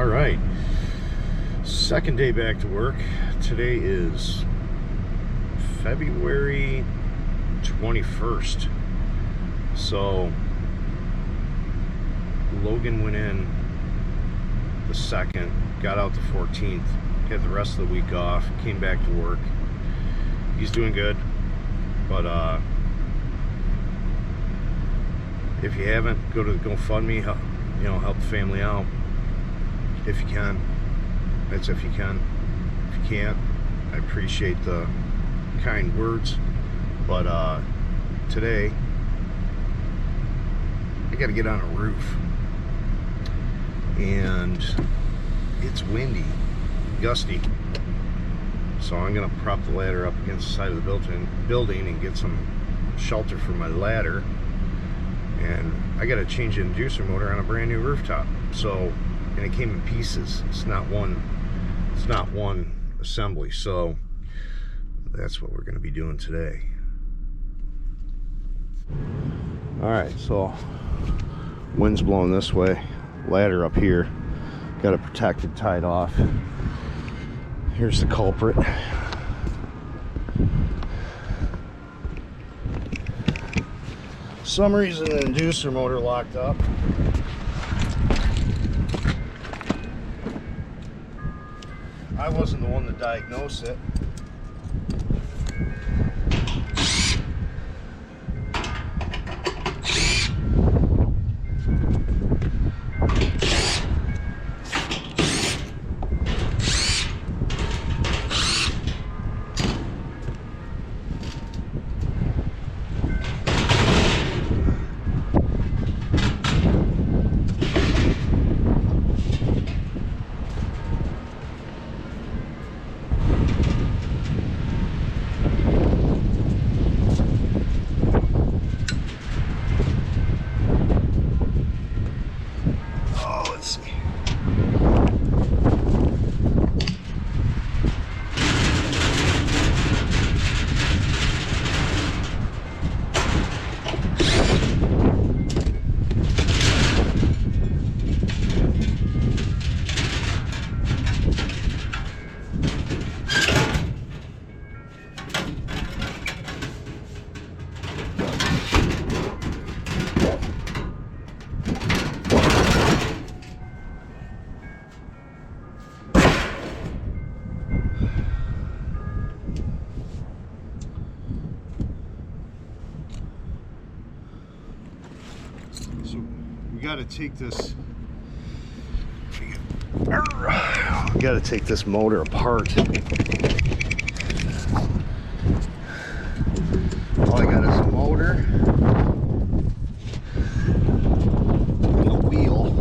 All right, second day back to work. Today is February 21st. So Logan went in the 2nd, got out the 14th, had the rest of the week off, came back to work. He's doing good, but if you haven't, go to the GoFundMe, help the family out if you can. That's if you can. If you can't, I appreciate the kind words, but today I got to get on a roof, and it's windy, gusty, so I'm gonna prop the ladder up against the side of the building and get some shelter for my ladder. And I got to change the inducer motor on a brand new rooftop. So, and it came in pieces. It's not one assembly. So that's what we're going to be doing today. All right, so wind's blowing this way, ladder up here, got it protected, tied off. Here's the culprit. For some reason the inducer motor locked up. I wasn't the one to diagnose it. Got to take this. We got to take this motor apart. All I got is a motor and a wheel.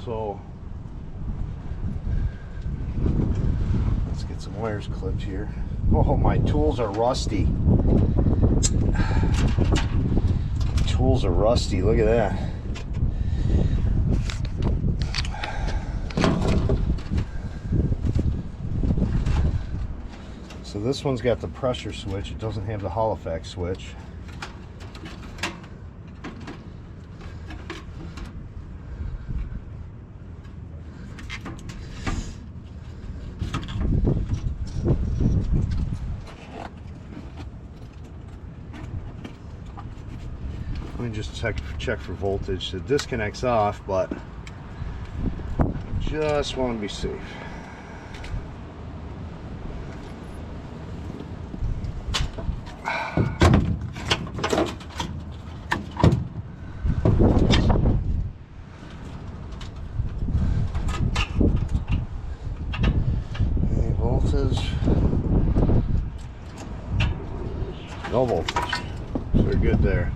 So let's get some wires clipped here. Oh, my tools are rusty. Tools are rusty, look at that. So this one's got the pressure switch, it doesn't have the Hall effect switch. Let me just check for voltage. The disconnect's off, but just want to be safe. Any voltage? No voltage. So we're good there.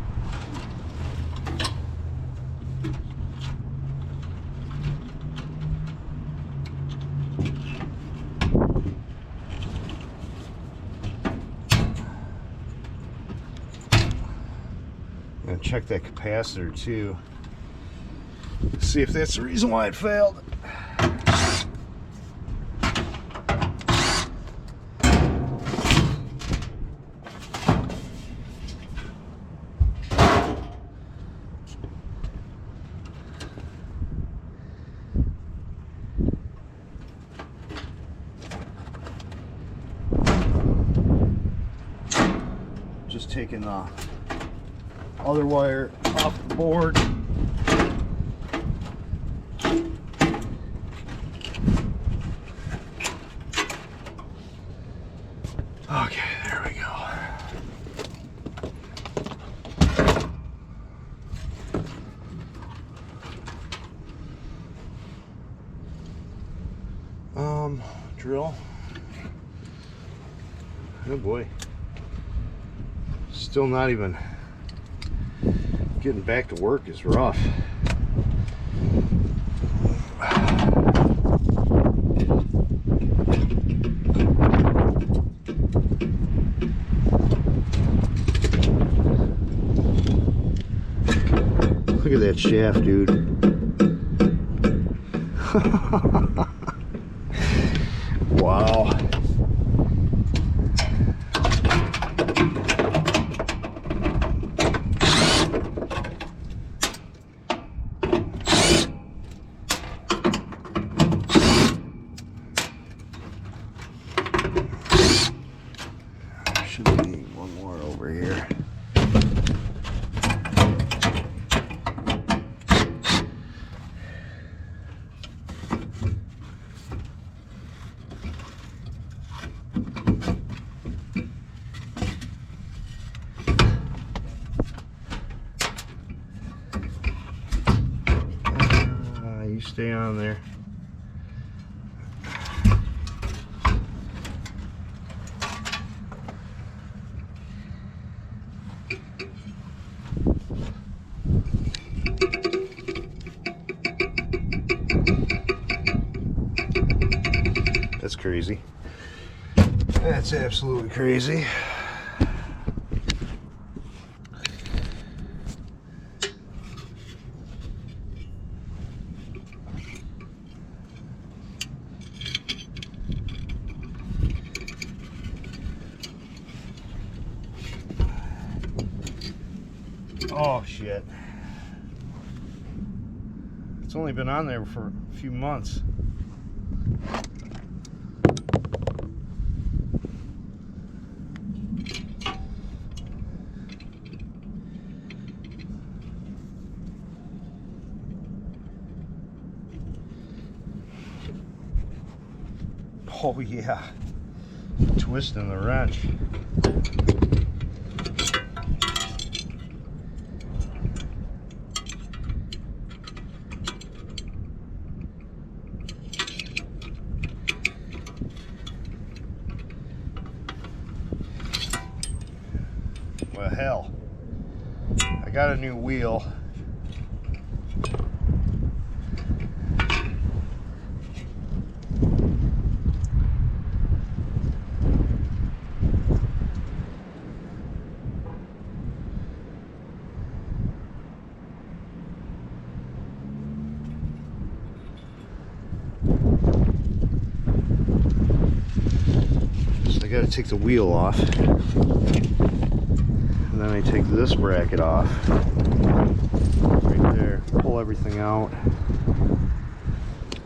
And check that capacitor too. See if that's the reason why it failed. taking the other wire off the board. Okay, there we go. Drill. Oh boy. Still not even getting back to work is rough. Look at that shaft, dude. Wow. Should be one more over here. You stay on there. That's crazy. That's absolutely crazy. Oh shit. It's only been on there for a few months. Oh yeah. Twisting the wrench. Well, hell, I got a new wheel. So I got to take the wheel off. And then I take this bracket off, right there, pull everything out,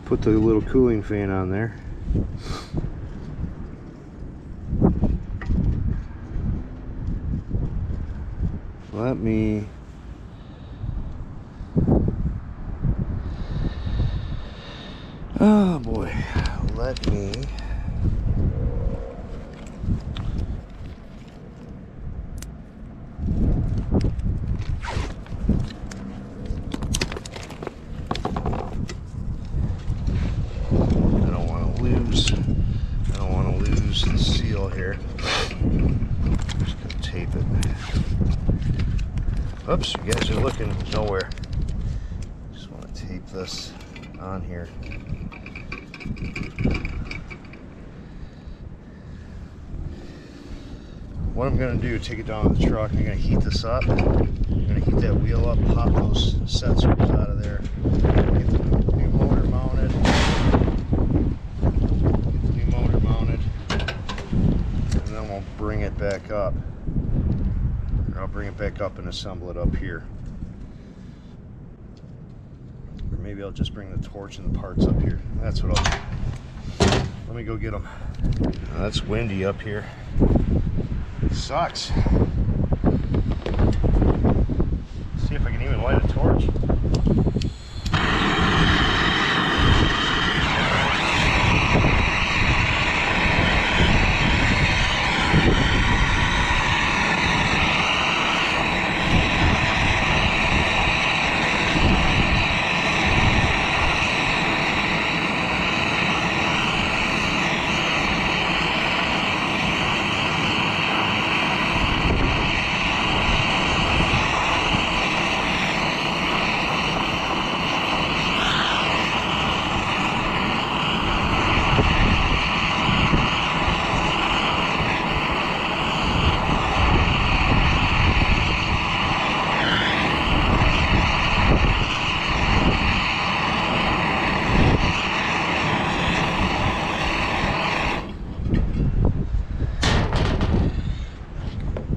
put the little cooling fan on there. Let me oh boy, let me the seal here. Just gonna tape it. Oops, you guys are looking nowhere. Just want to tape this on here. What I'm gonna do, take it down to the truck. I'm gonna heat this up. I'm gonna heat that wheel up, pop those sensors out of there. Get the new motor mounted. We'll bring it back up. Or I'll bring it back up and assemble it up here. Or maybe I'll just bring the torch and the parts up here. That's what I'll do. Let me go get them. That's windy up here. It sucks. See if I can even light a torch.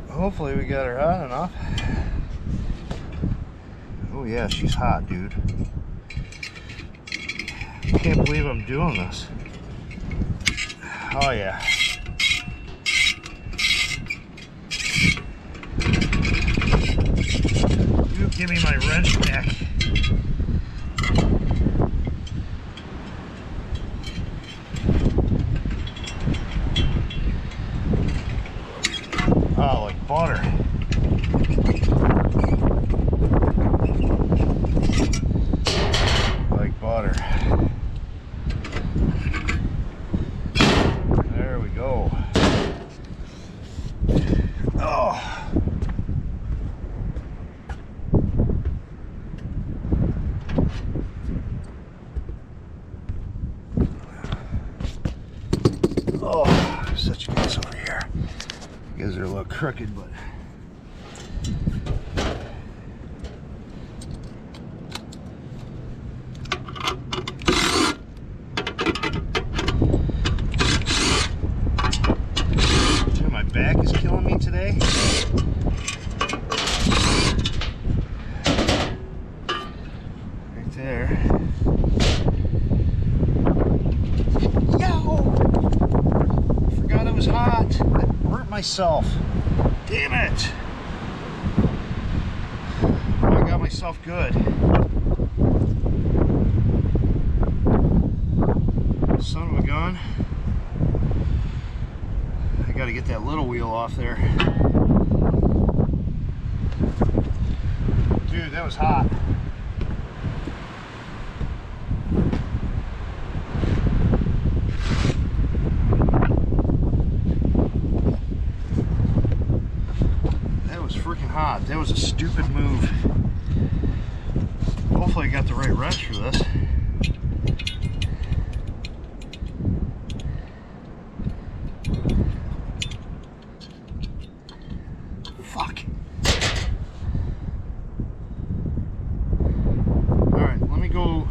Hopefully we got her hot enough. Oh yeah, she's hot, dude. I can't believe I'm doing this. Oh yeah. You give me my wrench back. Oh, like butter. Like butter. There we go. Oh. Oh, such a mess over here. You guys are a little crooked, but dude, my back is killing me today. Right there. Yo! Forgot it was hot. I burnt myself. Damn it! I got myself good. Son of a gun. I gotta get that little wheel off there. Dude, that was hot. Hot. That was a stupid move. Hopefully I got the right wrench for this. Fuck. Alright, let me go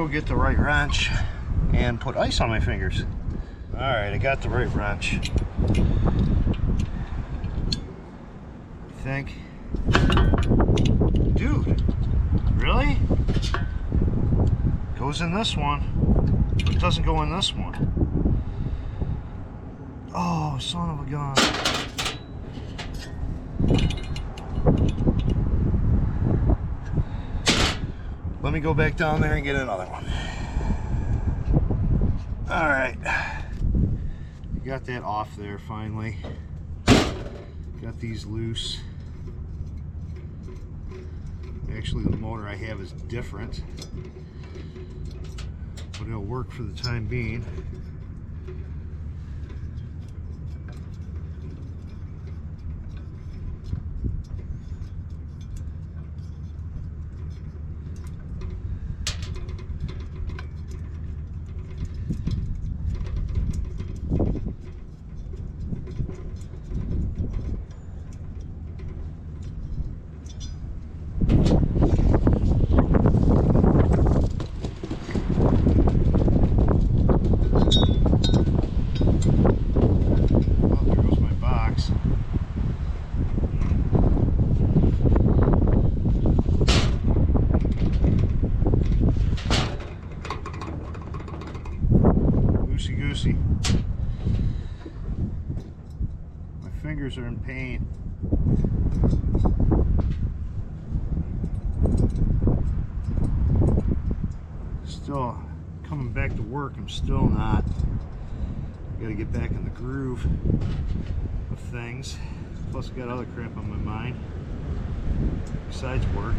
get the right wrench and put ice on my fingers. Alright, I got the right wrench. Think, dude, really? Goes in this one, but it doesn't go in this one. Oh, son of a gun. Let me go back down there and get another one. All right, got that off there finally. Got these loose. Actually, the motor I have is different, but it'll work for the time being. Are in pain. still coming back to work. I'm still not. Got to get back in the groove of things. Plus, I got other crap on my mind besides work.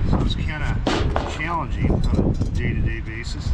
So it's kind of challenging on a day-to-day basis.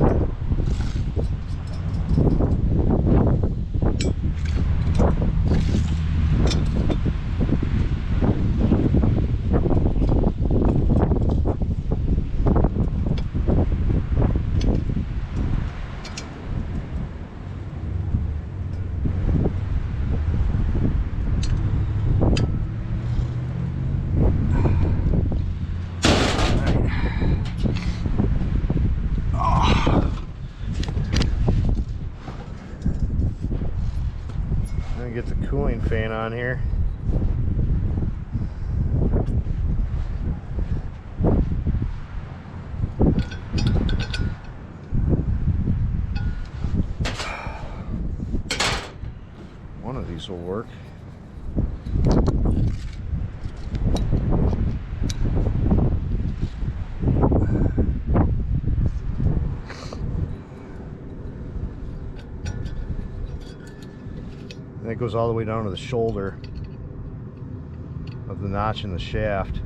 Get the cooling fan on here. One of these will work. And it goes all the way down to the shoulder of the notch in the shaft.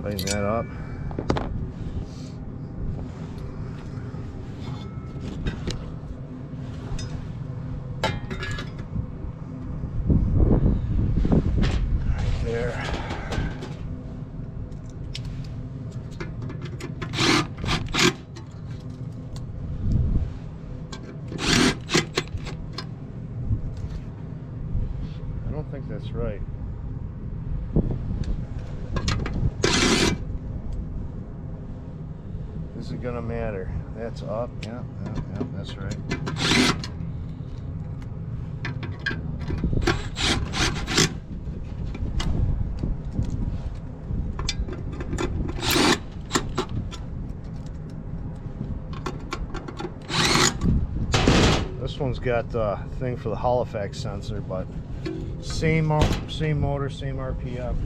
Tighten that up. Right there. I don't think that's right. Is it gonna matter? That's up. Yeah, that's right. This one's got the thing for the Hall effect sensor, but same motor, same RPM.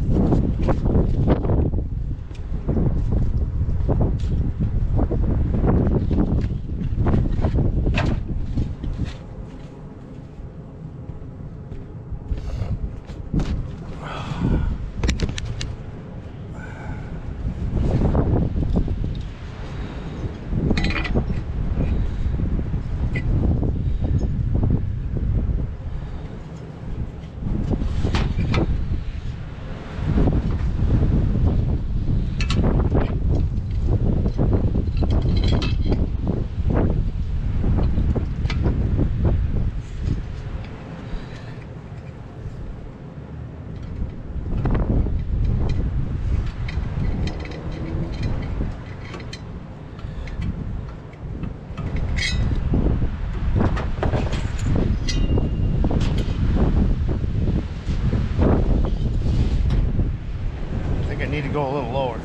To go a little lower.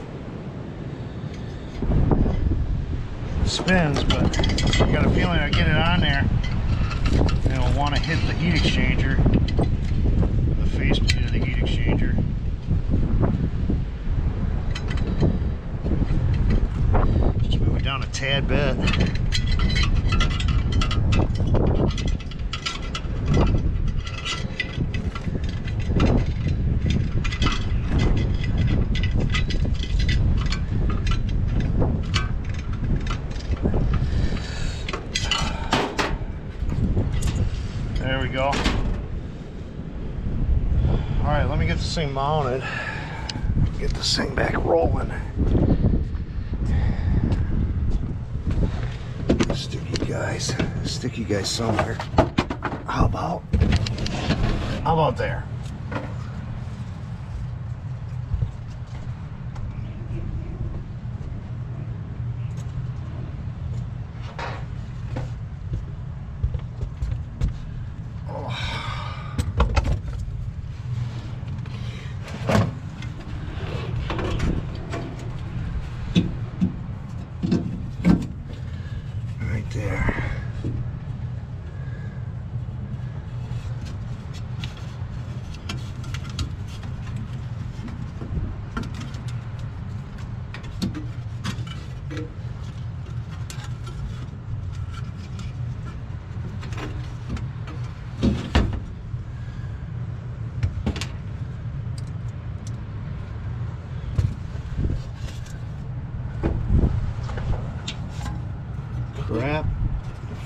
It spins, but I got a feeling I get it on there and it'll want to hit the heat exchanger, the faceplate of the heat exchanger. Just move it down a tad bit. There we go. All right, let me get this thing mounted. Get this thing back rolling. Stick you guys somewhere. How about there?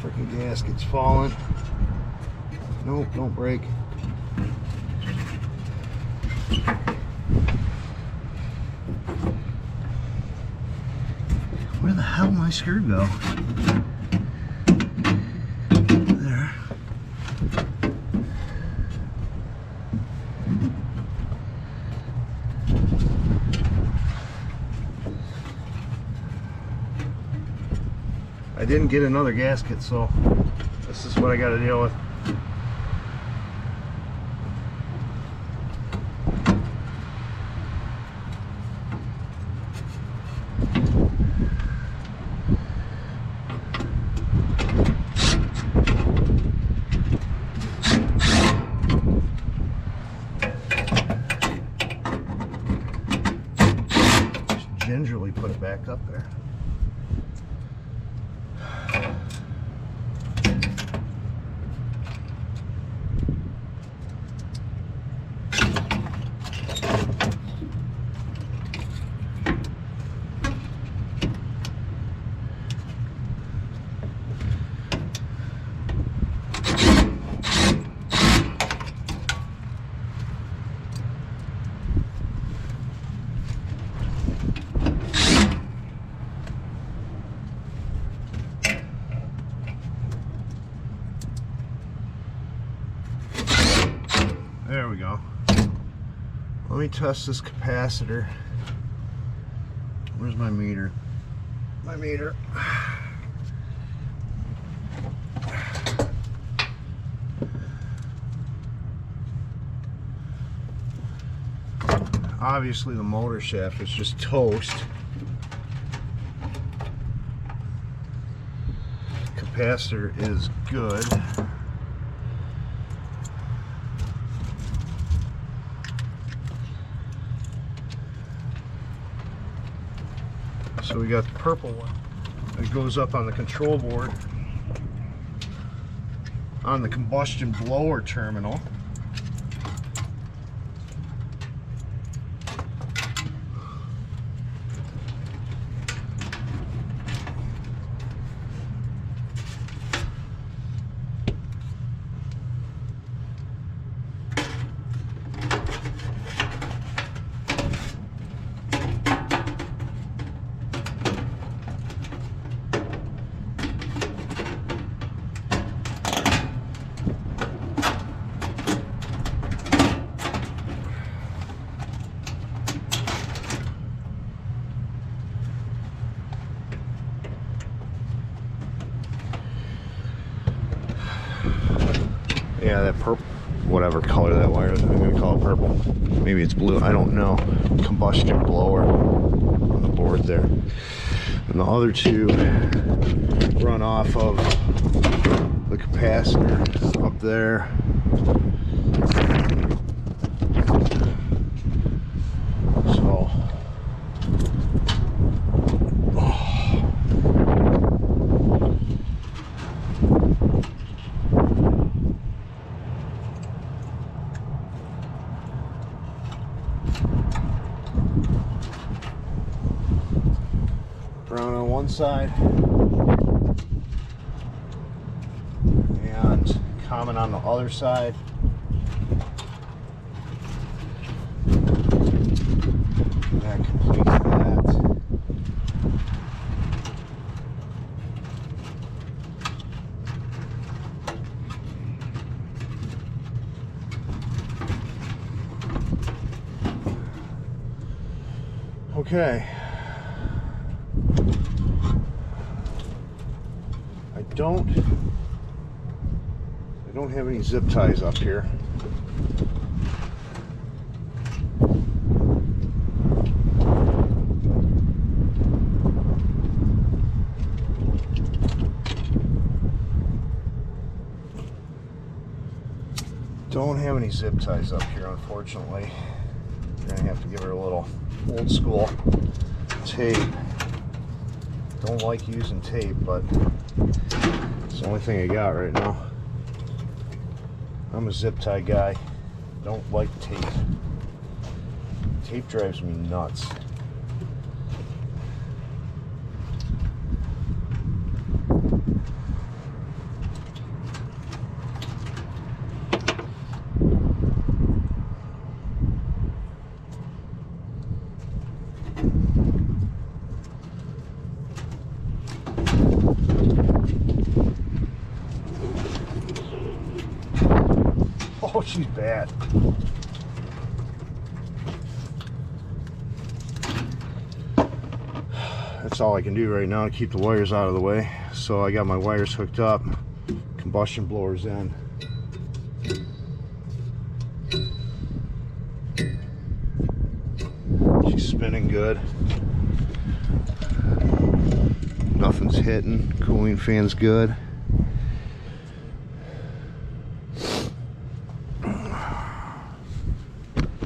Freaking gasket's falling. Nope, don't break. Where the hell did my screw go? There. I didn't get another gasket, so this is what I got to deal with. Just gingerly put it back up there. There we go. Let me test this capacitor. Where's my meter? My meter. Obviously the motor shaft is just toast. Capacitor is good. So we got the purple one that goes up on the control board on the combustion blower terminal. Yeah, that purple, whatever color that wire is, I'm gonna call it purple. Maybe it's blue, I don't know. Combustion blower on the board there. And the other two run off of the capacitor up there. So, brown on one side and common on the other side. That completes that. Okay. I don't have any zip ties up here. Don't have any zip ties up here, unfortunately. You're gonna have to give her a little old school tape. Don't like using tape, but it's the only thing I got right now. I'm a zip tie guy. Don't like tape. Tape drives me nuts. Oh, she's bad. That's all I can do right now to keep the wires out of the way. So I got my wires hooked up, combustion blowers in. She's spinning good. Nothing's hitting. Cooling fan's good.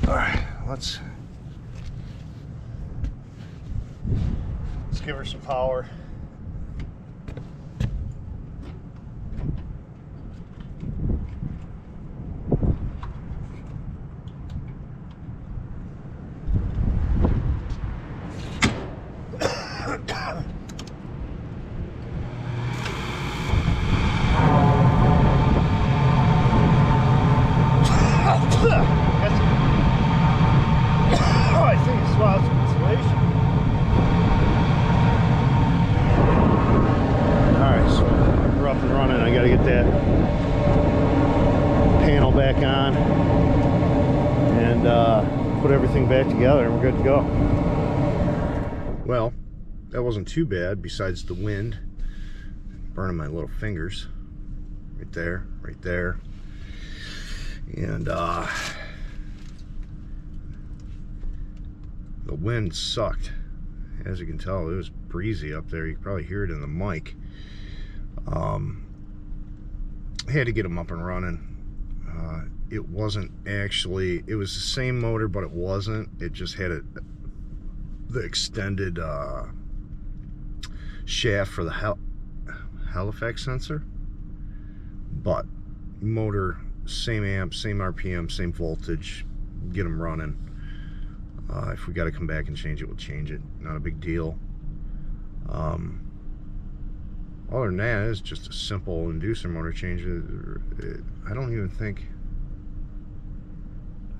Alright, let's give her some power. I think it's lost some insulation. Alright, so we're up and running. I gotta get that panel back on and put everything back together and we're good to go. Well, that wasn't too bad besides the wind burning my little fingers. Right there, right there. And the wind sucked. As you can tell, it was breezy up there. You can probably hear it in the mic. I had to get them up and running. It wasn't actually, it was the same motor, but it wasn't. It just had the extended shaft for the Halifax sensor. But motor, same amp, same RPM, same voltage. Get them running. If we got to come back and change it, we'll change it. Not a big deal. Other than that, it's just a simple inducer motor change. I don't even think...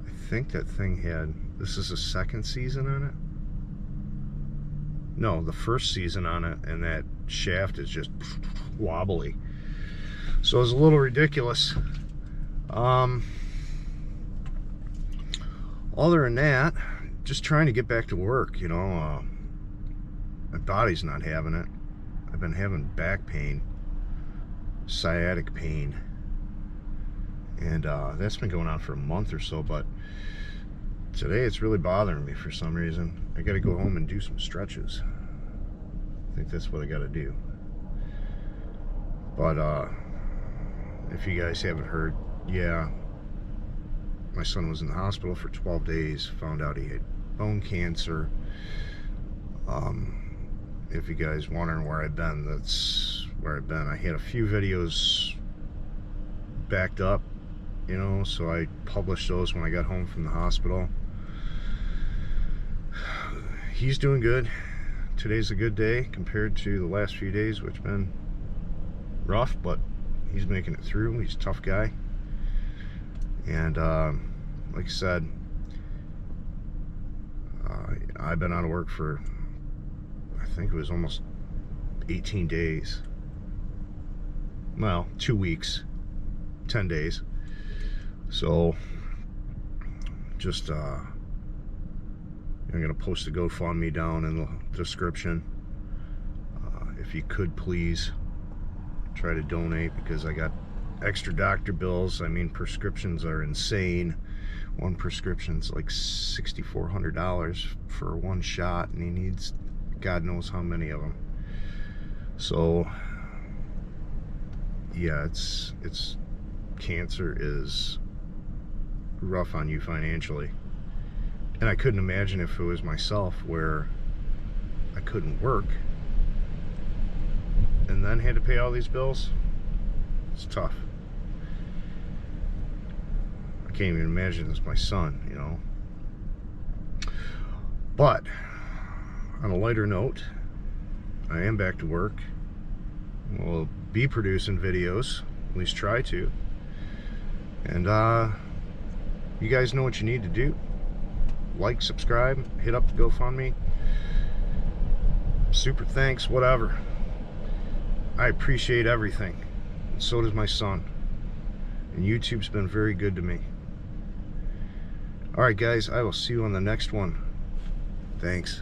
I think that thing had... This is the second season on it? No, the first season on it, and that shaft is just wobbly. So it's a little ridiculous. Other than that, just trying to get back to work, you know. My body's not having it. I've been having back pain, sciatic pain, and that's been going on for a month or so, but today it's really bothering me for some reason. I gotta go home and do some stretches. I think that's what I gotta do. But if you guys haven't heard, yeah, my son was in the hospital for 12 days, found out he had bone cancer. If you guys wondering where I've been, that's where I've been. I had a few videos backed up, you know, so I published those when I got home from the hospital. He's doing good. Today's a good day compared to the last few days, which have been rough, but he's making it through. He's a tough guy. And like I said, I've been out of work for, I think it was almost 18 days. Well, 2 weeks, 10 days. So just I'm gonna post the GoFundMe down in the description. If you could please try to donate, because I got extra doctor bills. I mean, prescriptions are insane. One prescription's like $6,400 for one shot, and he needs God knows how many of them. So yeah, it's cancer is rough on you financially, and I couldn't imagine if it was myself, where I couldn't work and then had to pay all these bills. It's tough. I can't even imagine it's my son, you know. But on a lighter note, I am back to work. We'll be producing videos, at least try to. And you guys know what you need to do. Like, subscribe, hit up the GoFundMe. Super thanks, whatever. I appreciate everything. And so does my son. And YouTube's been very good to me. Alright guys, I will see you on the next one. Thanks.